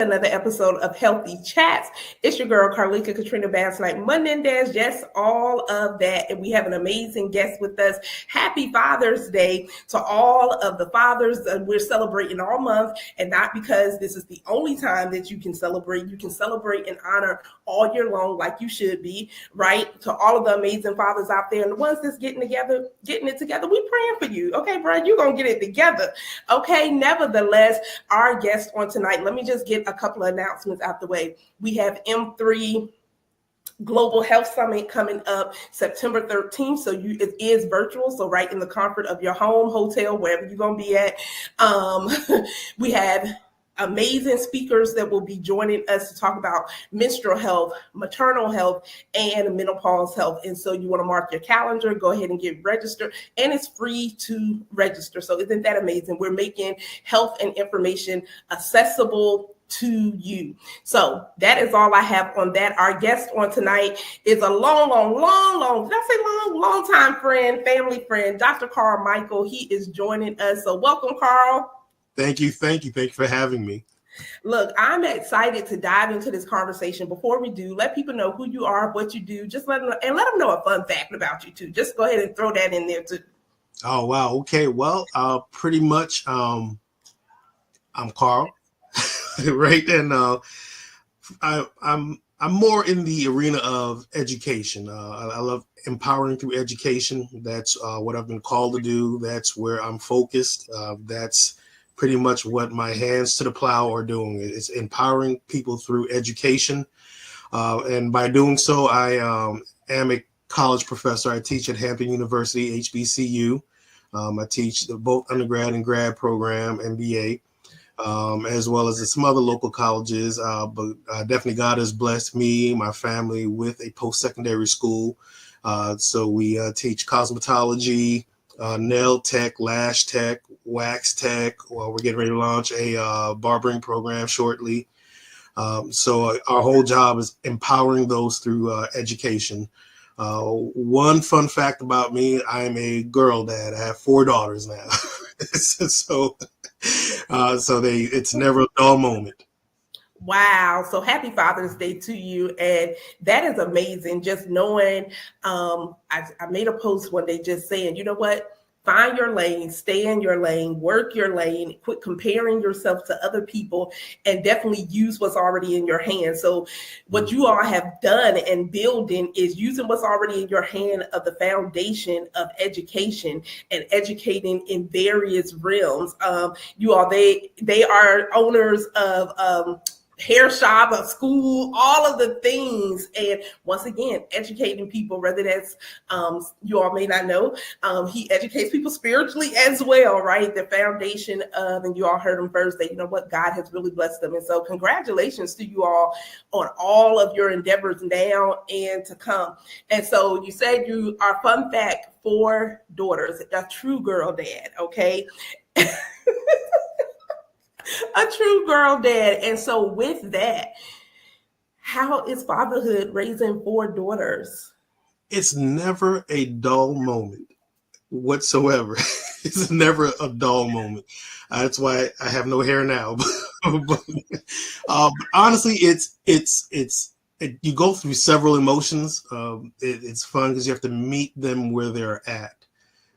Another episode of Healthy Chats. It's your girl, Carleeka Basnight-Menendez. Yes, all of that. And we have an amazing guest with us. Happy Father's Day to all of the fathers. We're celebrating all month, and not because this is the only time that you can celebrate. You can celebrate and honor all year long like you should be, right? To all of the amazing fathers out there and the ones that's getting it together, we praying for you. Okay, bro, you're going to get it together. Okay, nevertheless, our guest on tonight, let me just get a couple of announcements out the way. We have M3 Global Health Summit coming up September 13th. So it is virtual. So right in the comfort of your home, hotel, wherever you're going to be at. We have amazing speakers that will be joining us to talk about menstrual health, maternal health, and menopause health. And so you want to mark your calendar, go ahead and get registered, and it's free to register. So isn't that amazing? We're making health and information accessible to you. So that is all I have on that. Our guest on tonight is a long time friend, family friend, Dr. Karl Michael. He is joining us. So welcome, Karl. Thank you for having me. Look, I'm excited to dive into this conversation. Before we do, let people know who you are, what you do. Just let them know a fun fact about you too. Just go ahead and throw that in there too. Oh wow, okay. Well, pretty much, I'm Karl, right? And I'm more in the arena of education. I love empowering through education. That's what I've been called to do. That's where I'm focused. That's pretty much what my hands to the plow are doing. It's empowering people through education. And by doing so, I am a college professor. I teach at Hampton University, HBCU. I teach both undergrad and grad program, MBA, as well as some other local colleges. But definitely God has blessed me, my family, with a post-secondary school. So we teach cosmetology, nail tech, lash tech, wax tech. Well, we're getting ready to launch a barbering program shortly. So our whole job is empowering those through education. One fun fact about me, I'm a girl dad. I have 4 daughters now. So it's never a dull moment. Wow. So happy Father's Day to you. And that is amazing. Just knowing, I made a post one day just saying, you know what? Find your lane, stay in your lane, work your lane, quit comparing yourself to other people, and definitely use what's already in your hand. So what you all have done and building is using what's already in your hand of the foundation of education and educating in various realms. You all, they are owners of hair shop, a school, all of the things. And once again, educating people, whether that's, you all may not know, he educates people spiritually as well, right? The foundation of, and you all heard him first, that, you know what, God has really blessed them. And so congratulations to you all on all of your endeavors now and to come. And so you said you are, fun fact, 4 daughters, a true girl dad, okay? A true girl dad. And so with that, how is fatherhood raising 4 daughters? It's never a dull moment whatsoever. It's never a dull moment. That's why I have no hair now. But honestly, you go through several emotions. It's fun because you have to meet them where they're at.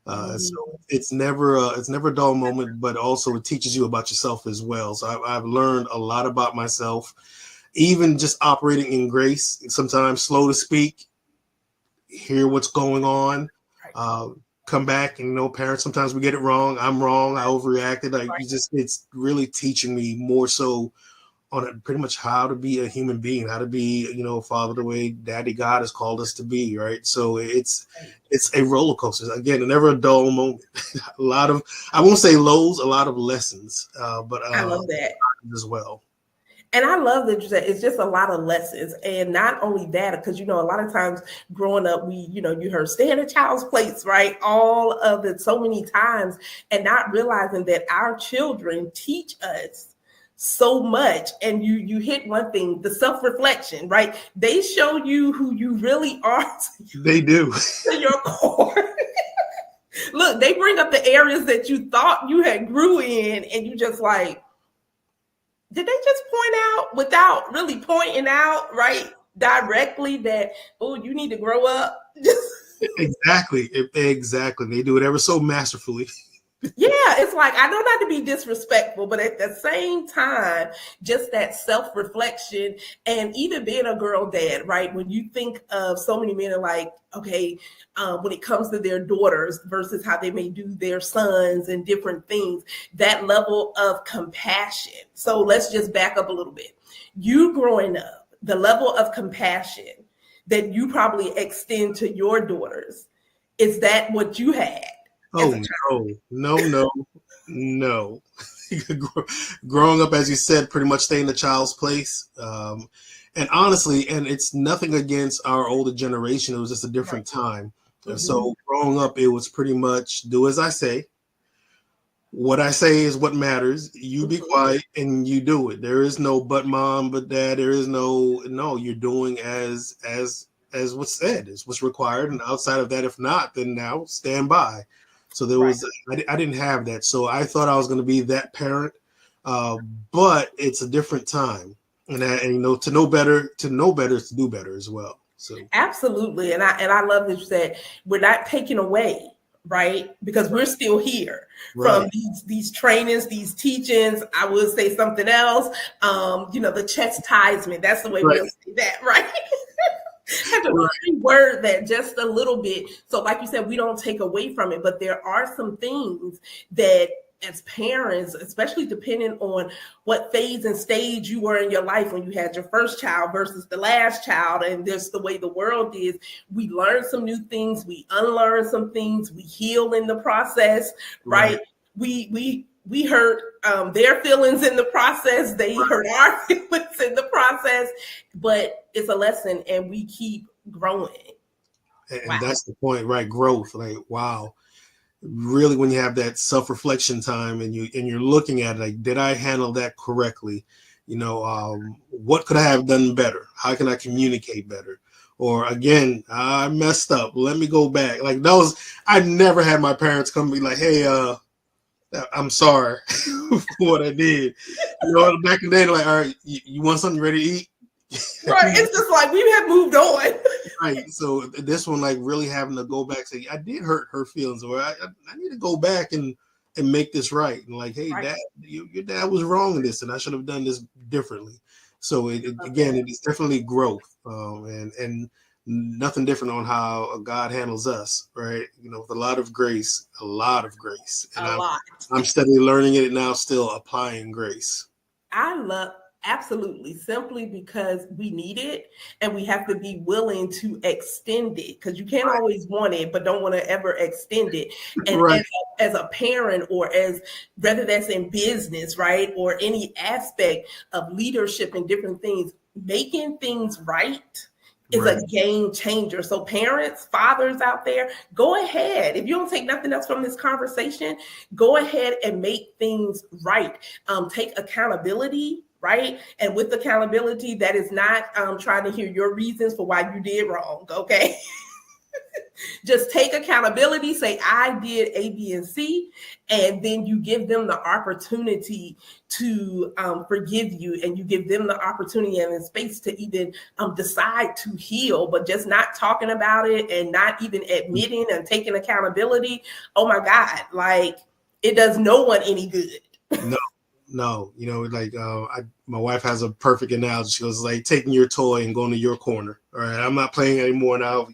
So it's never a dull moment, but also it teaches you about yourself as well. So I've learned a lot about myself, even just operating in grace. Sometimes slow to speak, hear what's going on, come back, and parents, sometimes we get it wrong. I'm wrong. I overreacted. It's really teaching me more so on pretty much how to be a human being, how to be, a father the way Daddy God has called us to be, right? So it's a roller coaster. Again, never a dull moment. A lot of, I won't say lows, a lot of lessons, but I love that as well. And I love that you said it's just a lot of lessons. And not only that, because, a lot of times growing up, you heard stay in a child's place, right? All of it so many times, and not realizing that our children teach us so much. And you hit one thing, the self-reflection, right? They show you who you really are. They do. To your core. Look, they bring up the areas that you thought you had grew in, and you just like, did they just point out without really pointing out, right, directly that, oh, you need to grow up? Exactly. Exactly. They do it ever so masterfully. Yeah, it's like, I know not to be disrespectful, but at the same time, just that self-reflection, and even being a girl dad, right? When you think of, so many men are like, okay, when it comes to their daughters versus how they may do their sons and different things, that level of compassion. So let's just back up a little bit. You growing up, the level of compassion that you probably extend to your daughters, is that what you had? Oh, no. Growing up, as you said, pretty much stay in the child's place. And honestly, and it's nothing against our older generation. It was just a different time. Mm-hmm. So growing up, it was pretty much do as I say. What I say is what matters. You be quiet and you do it. There is no but mom, but dad. There is no, you're doing as what's said, is what's required. And outside of that, if not, then now stand by. So there was, I didn't have that. So I thought I was going to be that parent, but it's a different time. And to know better is to do better as well. So absolutely. And I love that you said, we're not taking away, right? Because we're still here from these trainings, these teachings. I would say something else. The chastisement, that's the way we'll say that, right? Have to reword that just a little bit. So like you said, we don't take away from it, but there are some things that as parents, especially depending on what phase and stage you were in your life when you had your first child versus the last child, and just the way the world is, we learn some new things, we unlearn some things, we heal in the process, right? We hurt their feelings in the process. They hurt our feelings in the process, but it's a lesson and we keep growing. And that's the point, right? Growth. Like, wow. Really, when you have that self-reflection time and you're looking at it, like, did I handle that correctly? What could I have done better? How can I communicate better? Or again, I messed up. Let me go back. Like I never had my parents come and be like, hey, I'm sorry for what I did. Back in the day, like, all right, you want something ready to eat? Right. It's just like we have moved on. Right. So this one, like, really having to go back and say, I did hurt her feelings, or I need to go back and make this right. And like, hey, Dad, your dad was wrong in this, and I should have done this differently. So again, it is definitely growth, and nothing different on how God handles us, right? With a lot of grace. And I'm steadily learning it now, still applying grace. Absolutely, simply because we need it and we have to be willing to extend it, because you can't always want it, but don't want to ever extend it. And as a parent, or whether that's in business, right, or any aspect of leadership and different things, making things right is a game changer. So parents, fathers out there, go ahead. If you don't take nothing else from this conversation, go ahead and make things right. Take accountability. Right. And with accountability, that is not trying to hear your reasons for why you did wrong. OK, just take accountability, say, I did A, B, and C, and then you give them the opportunity to forgive you, and you give them the opportunity and the space to even decide to heal, but just not talking about it and not even admitting and taking accountability. Oh, my God, like, it does no one any good. No, my wife has a perfect analogy. She goes, like taking your toy and going to your corner. All right, I'm not playing anymore now.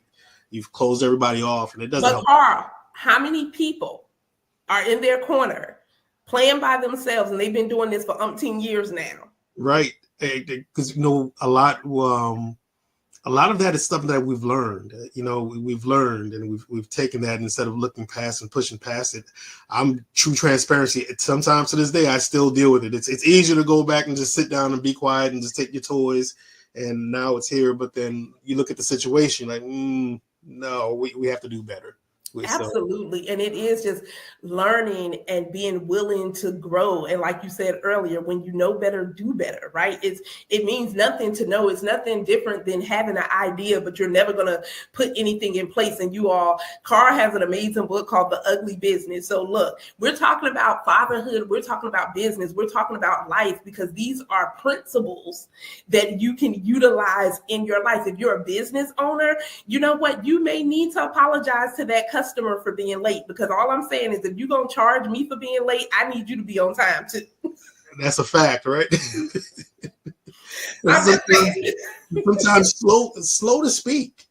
You've closed everybody off, and it doesn't help. Carl, how many people are in their corner playing by themselves, and they've been doing this for umpteen years now? Right, because a lot of that is stuff that we've learned. We've learned, and we've taken that instead of looking past and pushing past it. I'm true transparency. Sometimes to this day, I still deal with it. It's easier to go back and just sit down and be quiet and just take your toys. And now it's here, but then you look at the situation like, no, we have to do better. So, Absolutely. And it is just learning and being willing to grow. And like you said earlier, when you know better, do better, right? It means nothing to know. It's nothing different than having an idea, but you're never gonna put anything in place. And Carl has an amazing book called The Ugly Business. So look, we're talking about fatherhood, we're talking about business, we're talking about life, because these are principles that you can utilize in your life. If you're a business owner, you know what? You may need to apologize to that customer for being late, because all I'm saying is if you're going to charge me for being late, I need you to be on time too. That's a fact, right? Sometimes slow to speak.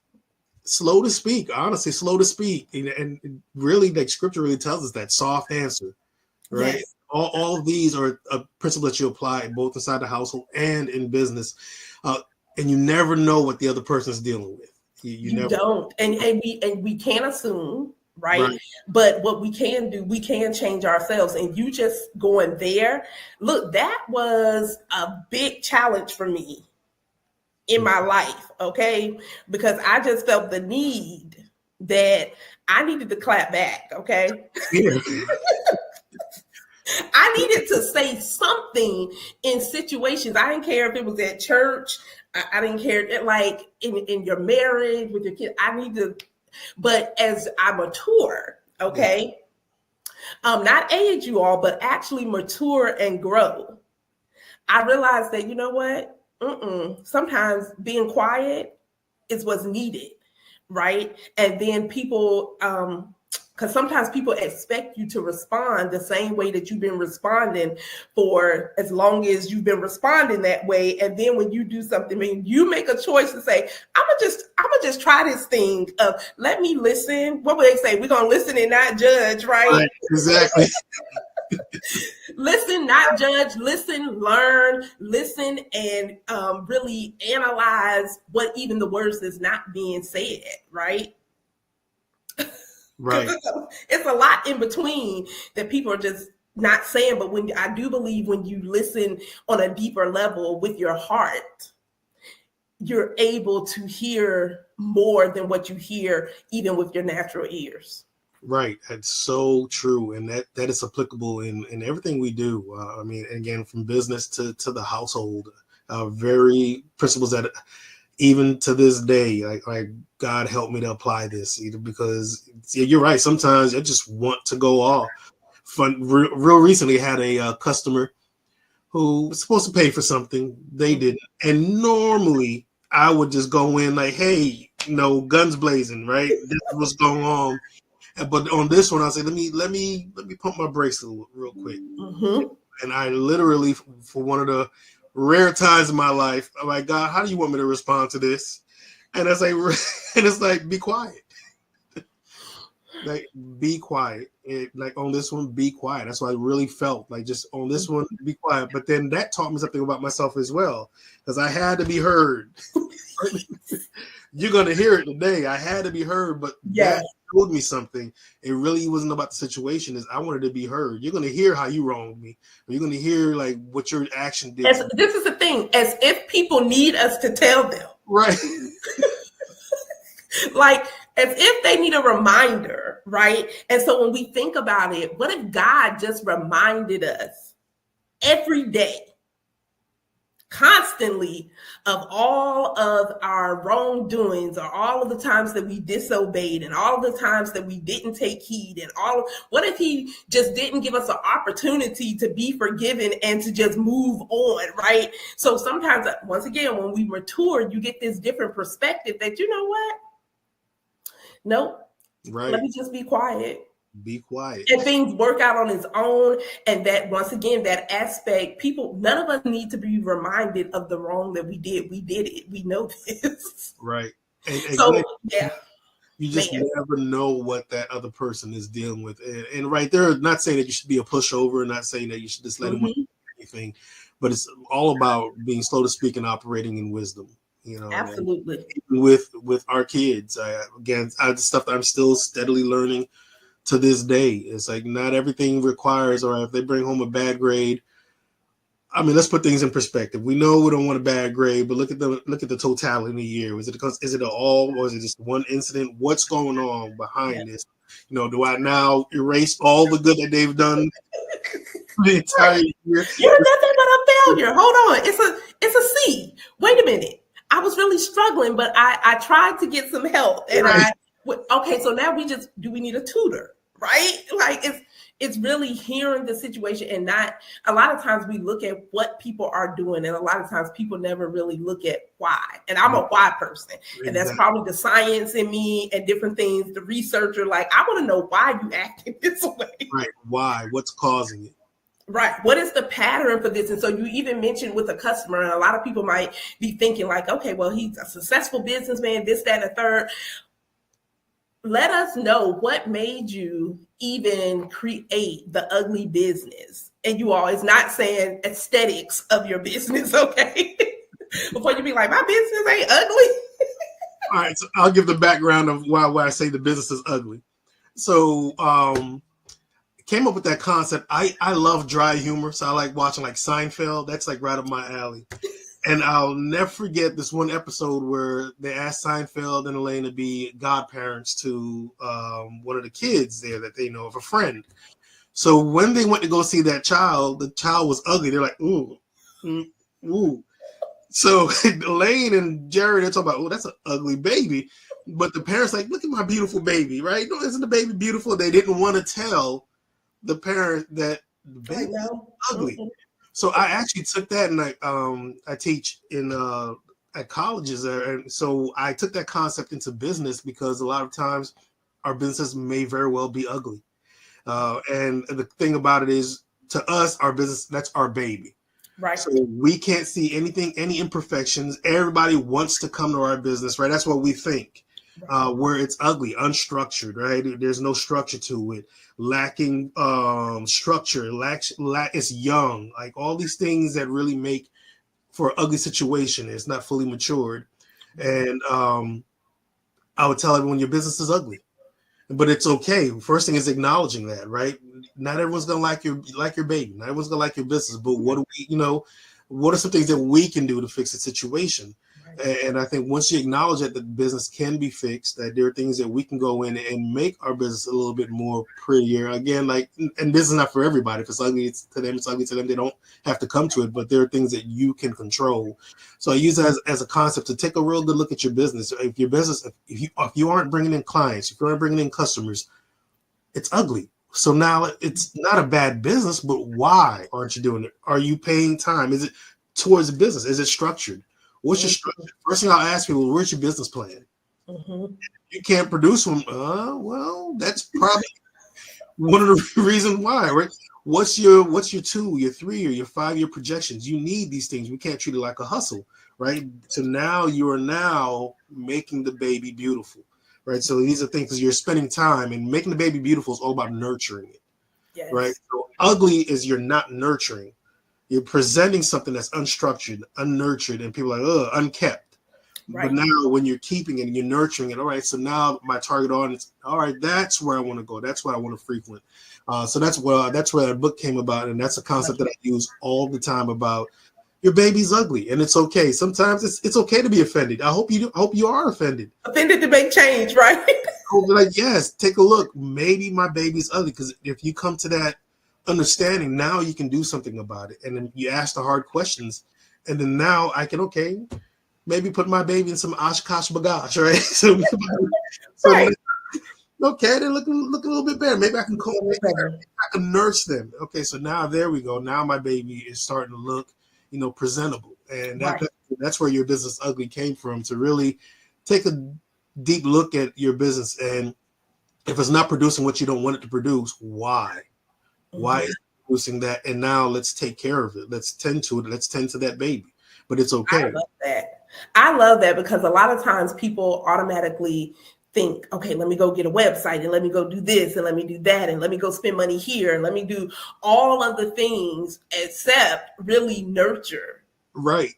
Slow to speak, honestly, slow to speak. And really, like scripture really tells us that soft answer, right? Yes. All of these are a principle that you apply both inside the household and in business. And you never know what the other person is dealing with. You never don't. And we can't assume, right? But what we can do, we can change ourselves. And you just going there, look, that was a big challenge for me in my life, okay? Because I just felt the need that I needed to clap back, okay? Yeah. I needed to say something in situations. I didn't care if it was at church. I didn't care, like in your marriage with your kid. I need to, but as I mature, okay, not age you all, but actually mature and grow, I realized that, you know what? Sometimes being quiet is what's needed, right? And then people, because sometimes people expect you to respond the same way that you've been responding for as long as you've been responding that way. And then when you do something, when you make a choice to say, I'm gonna just try this thing. Let me listen. What would they say? We're gonna listen and not judge, right? Exactly. Listen, not judge. Listen, learn, listen, and really analyze what even the words that's not being said, right? Right. It's a lot in between that people are just not saying. But I do believe when you listen on a deeper level with your heart, you're able to hear more than what you hear even with your natural ears. Right. That's so true. And that is applicable in everything we do. I mean, again, from business to the household, very principles that even to this day, like God help me to apply this, because you're right. Sometimes I just want to go off. Real recently had a customer who was supposed to pay for something. They didn't. And normally I would just go in like, hey, guns blazing, right? This is what's going on. But on this one, I said, let me pump my brakes real quick. Mm-hmm. And I literally, for one of the rare times in my life, I'm like, God, how do you want me to respond to this? And I say, and it's like, be quiet. Like, be quiet. Like on this one, be quiet. That's what I really felt. Like, just on this one, be quiet. But then that taught me something about myself as well, because I had to be heard. You're going to hear it today. I had to be heard, but that showed me something. It really wasn't about the situation. I wanted to be heard. You're going to hear how you wronged me. You're going to hear like what your action did. This is the thing, as if people need us to tell them. Right. Like as if they need a reminder, right? And so when we think about it, what if God just reminded us every day, constantly, of all of our wrongdoings, or all of the times that we disobeyed, and all of the times that we didn't take heed, and what if he just didn't give us an opportunity to be forgiven and to just move on, right? So sometimes, once again, when we mature, you get this different perspective that, you know what? Nope. Right. Let me just be quiet. Be quiet. And things work out on its own. And that, once again, that aspect, none of us need to be reminded of the wrong that we did. We did it. We know this. Right. And so, again, yeah. You just never know what that other person is dealing with. And right there, not saying that you should be a pushover, not saying that you should just let them do anything, but it's all about being slow to speak and operating in wisdom. Absolutely. With our kids, stuff that I'm still steadily learning to this day. It's like not everything requires, or if they bring home a bad grade, I mean, let's put things in perspective. We know we don't want a bad grade, but look at the totality of the year. Is it all, or is it just one incident? What's going on behind this? Do I now erase all the good that they've done the entire year? You're nothing but a failure. Hold on. It's a C. Wait a minute. I was really struggling, but I tried to get some help. And right. Okay, so now do we need a tutor? Right? Like it's really hearing the situation, and not a lot of times we look at what people are doing, and a lot of times people never really look at why. And I'm a why person, and that's probably the science in me and different things. The researcher, like, I want to know why you acting this way. Right? Why? What's causing it? Right. What is the pattern for this? And so you even mentioned with a customer, and a lot of people might be thinking like, okay, well, he's a successful businessman, this, that, and the third. Let us know what made you even create the ugly business. And you all is not saying aesthetics of your business, okay? Before you be like, my business ain't ugly. All right, so I'll give the background of why I say the business is ugly. So came up with that concept. I love dry humor, so I like watching like Seinfeld. That's like right up my alley. And I'll never forget this one episode where they asked Seinfeld and Elaine to be godparents to one of the kids there that they know of, a friend. So when they went to go see that child, the child was ugly. They're like, ooh, ooh. So Elaine and Jerry, they're talking about, oh, that's an ugly baby. But the parents like, look at my beautiful baby, right? No, isn't the baby beautiful? They didn't want to tell the parent that the baby is ugly. Mm-hmm. So I actually took that, and I teach in at colleges, and so I took that concept into business, because a lot of times our businesses may very well be ugly, and the thing about it is, to us, our business, that's our baby, right? So we can't see anything, any imperfections. Everybody wants to come to our business, right? That's what we think. Where it's ugly, unstructured, right? There's no structure to it, lacking structure, it's young, like all these things that really make for an ugly situation. It's not fully matured. And I would tell everyone your business is ugly, but it's okay. First thing is acknowledging that, right? Not everyone's gonna like your baby. Not everyone's gonna like your business, but what are some things that we can do to fix the situation? And I think once you acknowledge that the business can be fixed, that there are things that we can go in and make our business a little bit more prettier. Again, like, and this is not for everybody. If it's ugly, it's to them. It's ugly to them. They don't have to come to it, but there are things that you can control. So I use it as a concept to take a real good look at your business. If your business, if you aren't bringing in clients, if you aren't bringing in customers, it's ugly. So now it's not a bad business, but why aren't you doing it? Are you paying time? Is it towards the business? Is it structured? What's your structure? First thing I'll ask people, where's your business plan? Mm-hmm. You can't produce one. Well, that's probably one of the reasons why, right? What's your 2, your 3, or your 5-year projections? You need these things. We can't treat it like a hustle, right? So now you are now making the baby beautiful, right? So these are things, because you're spending time, and making the baby beautiful is all about nurturing it, yes. Right? So ugly is you're not nurturing. You're presenting something that's unstructured, unnurtured, and people are like, unkept. Right. But now when you're keeping it and you're nurturing it, all right, so now my target audience, all right, that's where I want to go. That's what I want to frequent. So that's where that book came about. And that's a concept that I use all the time about your baby's ugly, and it's okay. Sometimes it's okay to be offended. I hope you are offended. Offended to make change, right? Like, yes, take a look. Maybe my baby's ugly, because if you come to that understanding, now you can do something about it, and then you ask the hard questions, and then now I can maybe put my baby in some Oshkosh bagage, right? So right. Okay, they look a little bit better. Maybe I can I can nurse them. Okay, so now there we go. Now my baby is starting to look, presentable, and that's where your business ugly came from. To really take a deep look at your business, and if it's not producing what you don't want it to produce, why? Why is it producing that? And now let's take care of it. Let's tend to it. Let's tend to that baby. But it's okay. I love that because a lot of times people automatically think, okay, let me go get a website, and let me go do this, and let me do that, and let me go spend money here, and let me do all of the things except really nurture Right.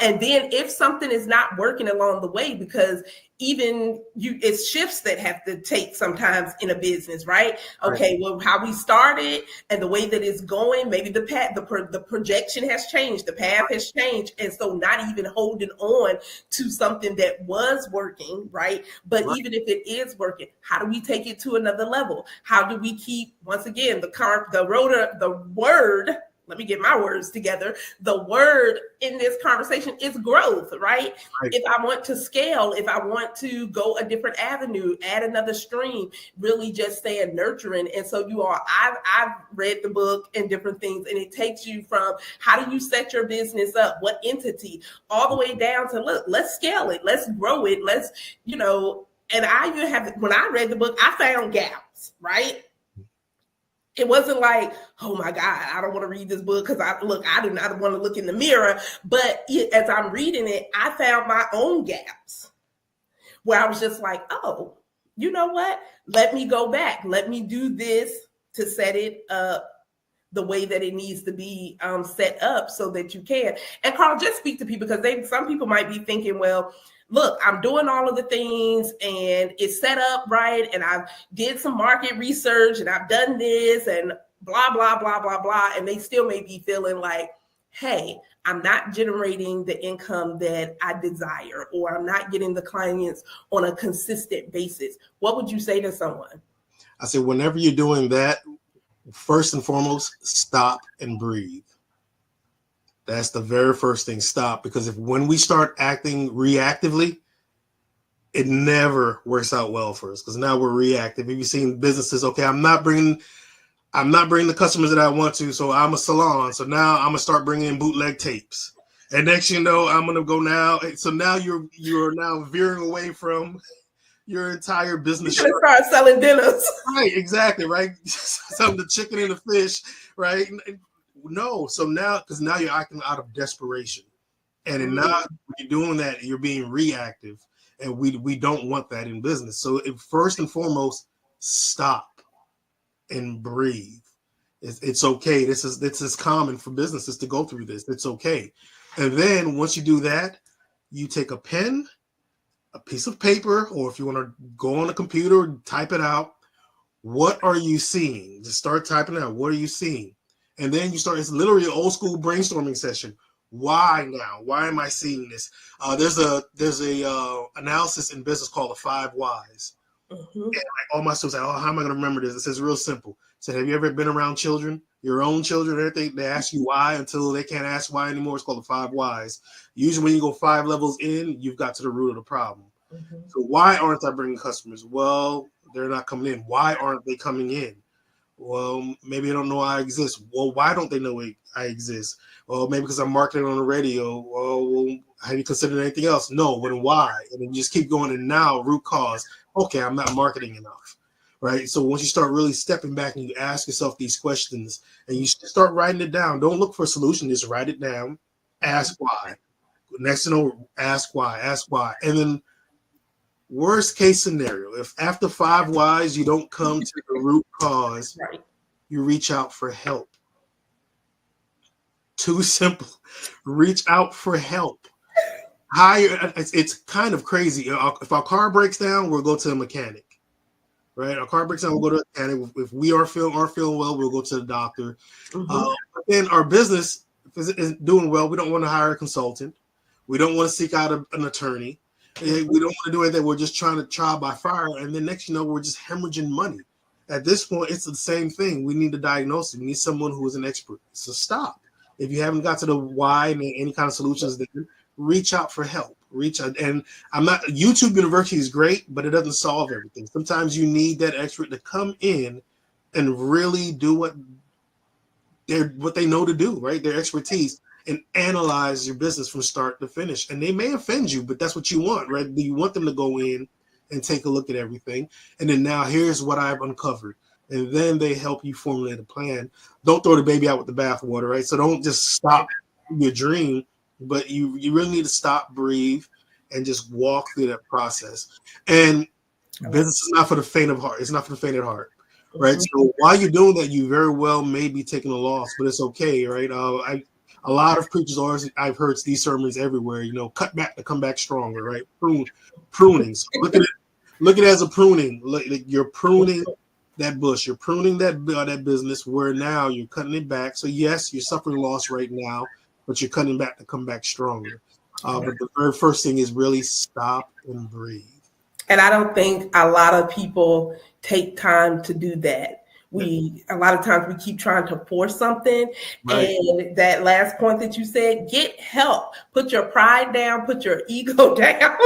And then if something is not working along the way, because it's shifts that have to take sometimes in a business, right? Okay, well, how we started and the way that it's going, maybe the path, the projection has changed, the path has changed, and so not even holding on to something that was working, right? But even if it is working, how do we take it to another level? How do we keep, once again, the word? Let me get my words together. The word in this conversation is growth, right? If I want to scale, if I want to go a different avenue, add another stream, really just staying nurturing. And so I've read the book and different things, and it takes you from how do you set your business up, what entity, all the way down to, look, let's scale it, let's grow it, let's, and I even when I read the book, I found gaps, right? It wasn't like, oh my God, I don't want to read this book because I do not want to look in the mirror. But as I'm reading it, I found my own gaps where I was just like, oh, you know what? Let me go back. Let me do this to set it up the way that it needs to be set up so that you can. And Carl, just speak to people, because some people might be thinking, well, look, I'm doing all of the things and it's set up right, and I've did some market research and I've done this and blah, blah, blah, blah, blah. And they still may be feeling like, hey, I'm not generating the income that I desire, or I'm not getting the clients on a consistent basis. What would you say to someone? I say, whenever you're doing that, first and foremost, stop and breathe. That's the very first thing. Stop. Because when we start acting reactively, it never works out well for us, because now we're reactive. If you've seen businesses, okay, I'm not bringing the customers that I want to, so I'm a salon. So now I'm gonna start bringing in bootleg tapes, and next you know, I'm gonna go now. So now you're now veering away from your entire business. You're gonna start selling dinners. Right, exactly, right. Some the chicken and the fish, right? No, so because now you're acting out of desperation, and now when you're doing that, you're being reactive, and we don't want that in business. So first and foremost, stop and breathe. It's okay. This is common for businesses to go through this. It's okay. And then once you do that, you take a pen, a piece of paper, or if you want to go on a computer, type it out. What are you seeing? Just start typing out. What are you seeing? And then you start. It's literally an old school brainstorming session. Why now? Why am I seeing this? There's a analysis in business called the 5 whys. Mm-hmm. And all my students say, "Oh, how am I going to remember this?" It says real simple. It said, "Have you ever been around children, your own children? Everything they ask you why until they can't ask why anymore. It's called the 5 whys. Usually, when you go 5 levels in, you've got to the root of the problem. Mm-hmm. So why aren't I bringing customers? Well, they're not coming in. Why aren't they coming in? Well, maybe they don't know I exist. Well, why don't they know I exist? Well, maybe because I'm marketing on the radio. Well, have you considered anything else? No. Then why? And then you just keep going. And now root cause. Okay, I'm not marketing enough, right? So once you start really stepping back and you ask yourself these questions and you start writing it down, don't look for a solution. Just write it down. Ask why. Next to know, ask why. And then worst case scenario, if after 5 whys you don't come to the root cause, right, you reach out for help. Too simple. Reach out for help. It's kind of crazy. If our car breaks down, we'll go to a mechanic. Right? Our car breaks down, we'll go to a mechanic. If we aren't feeling well, we'll go to the doctor. Mm-hmm. But then our business is doing well. We don't want to hire a consultant. We don't want to seek out an attorney. We don't want to do anything. We're just trying to trial by fire. And then next, we're just hemorrhaging money. At this point, it's the same thing. We need to diagnose it. We need someone who is an expert. So stop. If you haven't got to the why and any kind of solutions, then reach out for help. Reach out. And YouTube University is great, but it doesn't solve everything. Sometimes you need that expert to come in and really do what they know to do, right? Their expertise, and analyze your business from start to finish. And they may offend you, but that's what you want, right? You want them to go in and take a look at everything. And then now here's what I've uncovered. And then they help you formulate a plan. Don't throw the baby out with the bathwater, right? So don't just stop your dream, but you really need to stop, breathe, and just walk through that process. And business is not for the faint of heart. It's not for the faint of heart, right? So while you're doing that, you very well may be taking a loss, but it's okay, right? a lot of preachers always, I've heard these sermons everywhere, you know, cut back to come back stronger, right? Pruning. So look at it as a pruning. You're pruning that bush. You're pruning that business where now you're cutting it back. So yes, you're suffering loss right now, but you're cutting back to come back stronger. But the very first thing is really stop and breathe. And I don't think a lot of people take time to do that. A lot of times we keep trying to force something. Right. And that last point that you said, get help. Put your pride down, put your ego down.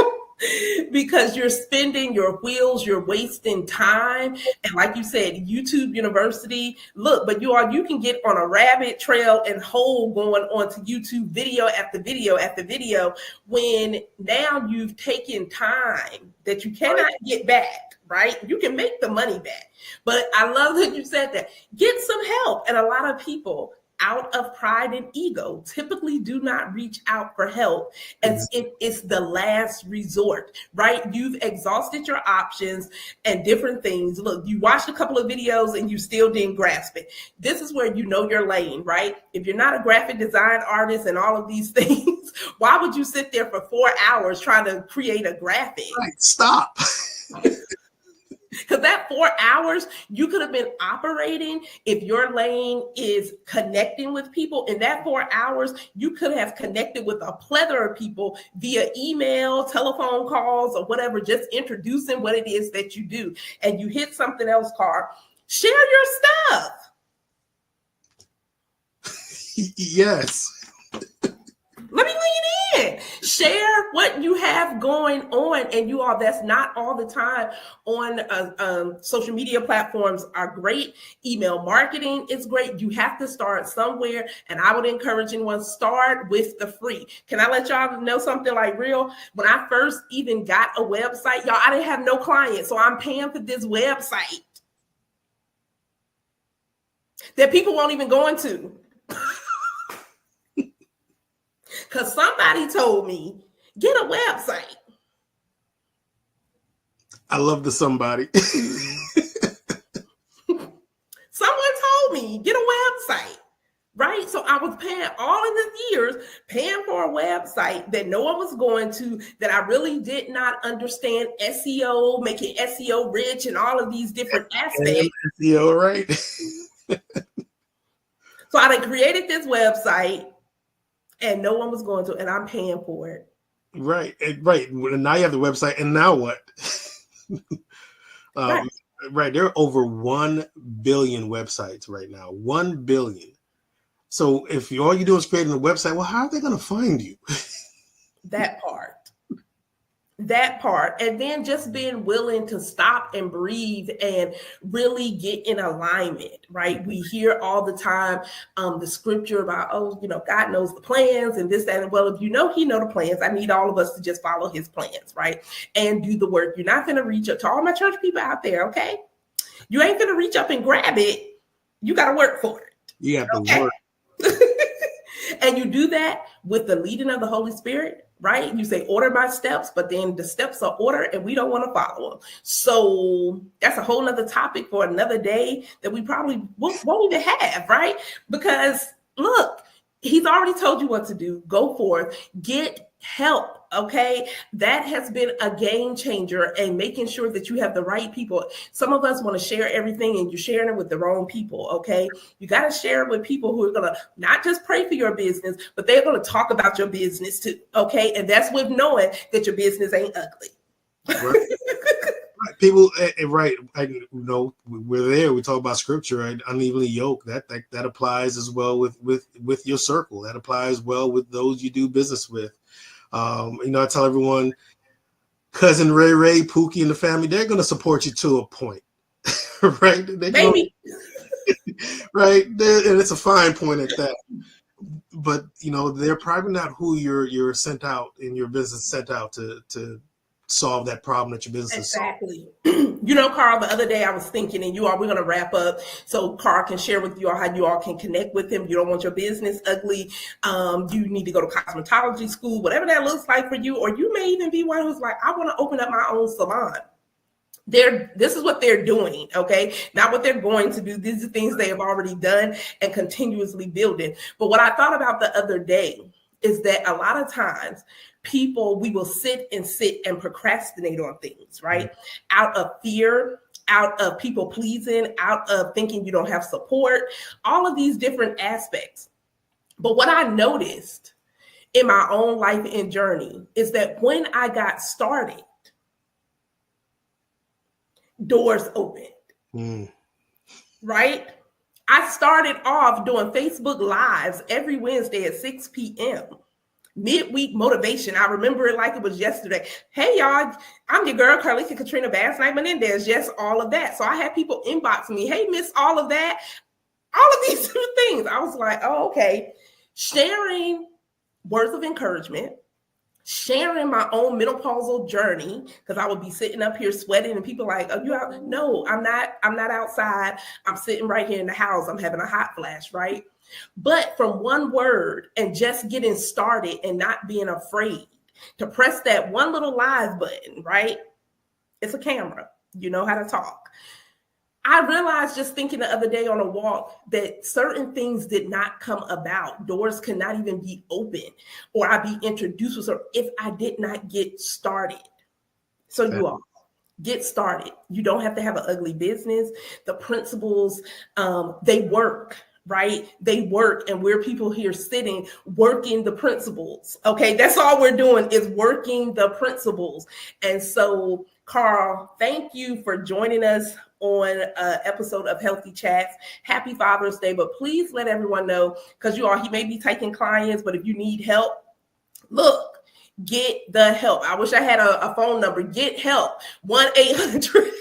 Because you're spinning your wheels, you're wasting time. And like you said, YouTube University, look, but you can get on a rabbit trail and hole going onto YouTube video after video after video when now you've taken time that you cannot get back, right? You can make the money back. But I love that you said that. Get some help. And a lot of people, out of pride and ego, typically do not reach out for help as if it's the last resort, right? You've exhausted your options and different things. Look, you watched a couple of videos and you still didn't grasp it. This is where you know your lane, right? If you're not a graphic design artist and all of these things, why would you sit there for 4 hours trying to create a graphic? Right, stop. Because that 4 hours you could have been operating if your lane is connecting with people. In that 4 hours, you could have connected with a plethora of people via email, telephone calls, or whatever, just introducing what it is that you do. And you hit something else, Carl. Share your stuff. Yes. Let me lean in. Share what you have going on. And you all, that's not all the time on social media platforms are great. Email marketing is great. You have to start somewhere. And I would encourage anyone, start with the free. Can I let y'all know something like real? When I first even got a website, y'all, I didn't have no clients. So I'm paying for this website that people won't even go into. Because somebody told me, get a website. I love the somebody. Someone told me, get a website, right? So I was paying all of these years, paying for a website that no one was going to, that I really did not understand SEO, making SEO rich and all of these different aspects. SEO, right? So I created this website. And no one was going to, and I'm paying for it. Right, right. Now you have the website, and now what? Right. There are over 1 billion websites right now. 1 billion. So if all you do is creating a website, well, how are they going to find you? That part. And then just being willing to stop and breathe and really get in alignment, right? We hear all the time the scripture about, God knows the plans and this, that, and well, if you know, he know the plans. I need all of us to just follow his plans, right? And do the work. You're not going to reach up to all my church people out there, okay? You ain't going to reach up and grab it. You got to work for it. You have to work. And you do that with the leading of the Holy Spirit, right? You say, order my steps, but then the steps are ordered and we don't want to follow them. So that's a whole nother topic for another day that we probably won't even have, right? Because look, he's already told you what to do. Go forth, get help. Okay. That has been a game changer, and making sure that you have the right people. Some of us want to share everything and you're sharing it with the wrong people. Okay. You got to share it with people who are going to not just pray for your business, but they're going to talk about your business too. Okay. And that's with knowing that your business ain't ugly. Right. People, right. We're there. We talk about scripture, right? Unevenly yoked. That applies as well with your circle. That applies well with those you do business with. I tell everyone, cousin Ray, Pookie, and the family, they're going to support you to a point, right? Maybe. Right? And it's a fine point at that. But, they're probably not who you're sent out in your business, sent out to solve that problem that your business is solving. Carl, the other day I was thinking, and we're going to wrap up so Carl can share with you all how you all can connect with him. You don't want your business ugly. You need to go to cosmetology school, whatever that looks like for you. Or you may even be one who's like, I want to open up my own salon. this is what they're doing, okay? Not what they're going to do. These are things they have already done and continuously building. But what I thought about the other day is that a lot of times we will sit and procrastinate on things, right? Out of fear, out of people pleasing, out of thinking you don't have support, all of these different aspects. But what I noticed in my own life and journey is that when I got started, doors opened, right? I started off doing Facebook Lives every Wednesday at 6 p.m. Midweek motivation. I remember it like it was yesterday. Hey, y'all, I'm your girl, Carleeka Basnight-Menendez. Yes, all of that. So I had people inbox me, hey, miss, all of that. All of these things. I was like, oh, okay. Sharing words of encouragement, sharing my own menopausal journey, because I would be sitting up here sweating and people like, oh, you out? No, I'm not outside. I'm sitting right here in the house. I'm having a hot flash, right? But from one word and just getting started and not being afraid to press that one little live button, right? It's a camera. You know how to talk. I realized just thinking the other day on a walk that certain things did not come about. Doors could not even be open or I'd be introduced with her if I did not get started. So you all get started. You don't have to have an ugly business. The principles, they work, right? They work, and we're people here sitting, working the principles. Okay, that's all we're doing is working the principles. And so, Karl, thank you for joining us on an episode of Healthy Chats. Happy Father's Day, but please let everyone know, because he may be taking clients, but if you need help, look, get the help. I wish I had a phone number. Get help. 1-800.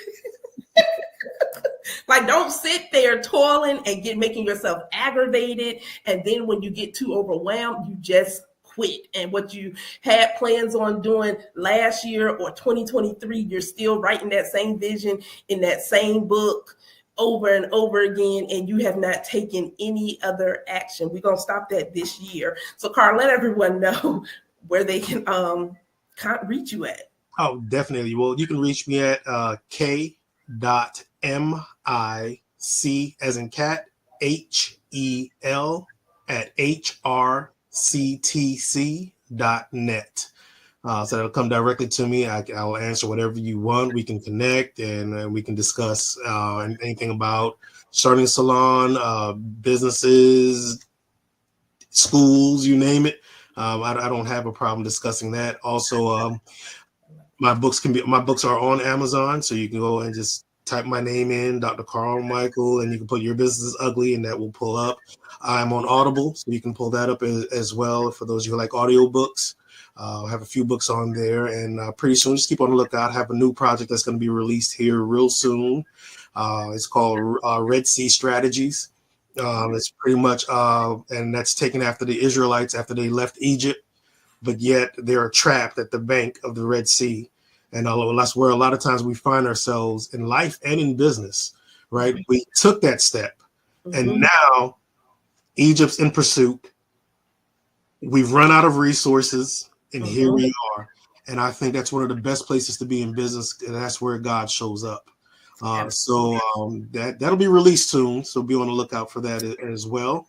Like, don't sit there toiling and making yourself aggravated. And then when you get too overwhelmed, you just quit. And what you had plans on doing last year or 2023, you're still writing that same vision in that same book over and over again, and you have not taken any other action. We're going to stop that this year. So, Karl, let everyone know where they can reach you at. Oh, definitely. Well, you can reach me at k.mic as in cat, HEL at hrctc.net. So that'll come directly to me. I'll answer whatever you want. We can connect and we can discuss anything about starting a salon, businesses, schools, you name it. I don't have a problem discussing that. Also, my books are on Amazon, so you can go and just type my name in, Dr. Karl Michael, and you can put Your Business is Ugly, and that will pull up. I'm on Audible, so you can pull that up as well for those of you who like audiobooks. I have a few books on there, and pretty soon, just keep on the lookout. I have a new project that's going to be released here real soon. It's called Red Sea Strategies. It's pretty much, and that's taken after the Israelites after they left Egypt, but yet they're trapped at the bank of the Red Sea. And that's where a lot of times we find ourselves in life and in business, right? Mm-hmm. We took that step, and now Egypt's in pursuit. We've run out of resources, and here we are. And I think that's one of the best places to be in business, and that's where God shows up. That'll be released soon, so be on the lookout for that as well.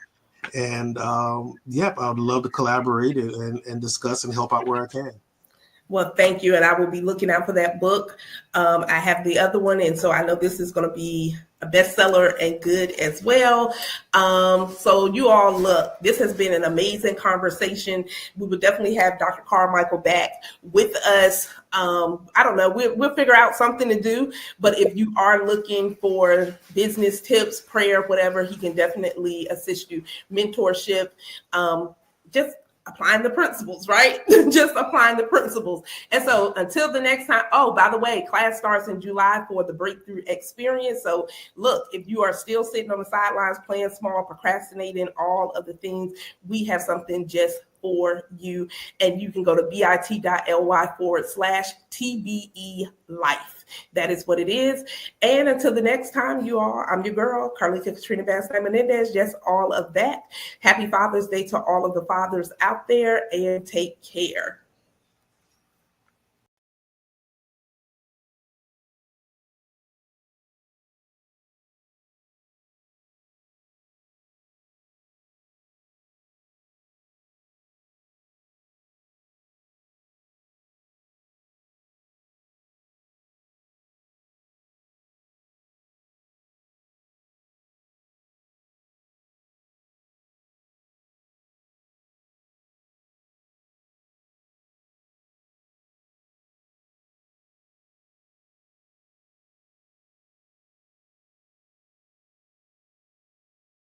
And I would love to collaborate and discuss and help out where I can. Well, thank you. And I will be looking out for that book. I have the other one, and so I know this is going to be a bestseller and good as well. So you all, look, this has been an amazing conversation. We will definitely have Dr. Karl Michael back with us. I don't know. We'll figure out something to do. But if you are looking for business tips, prayer, whatever, he can definitely assist you. Mentorship, just applying the principles, right? Just applying the principles. And so until the next time, oh, by the way, class starts in July for the Breakthrough Experience. So look, if you are still sitting on the sidelines, playing small, procrastinating, all of the things, we have something just for you. And you can go to bit.ly/TBE Life. That is what it is. And until the next time, you all, I'm your girl, Carleeka Basnight-Menendez. Just all of that. Happy Father's Day to all of the fathers out there, and take care.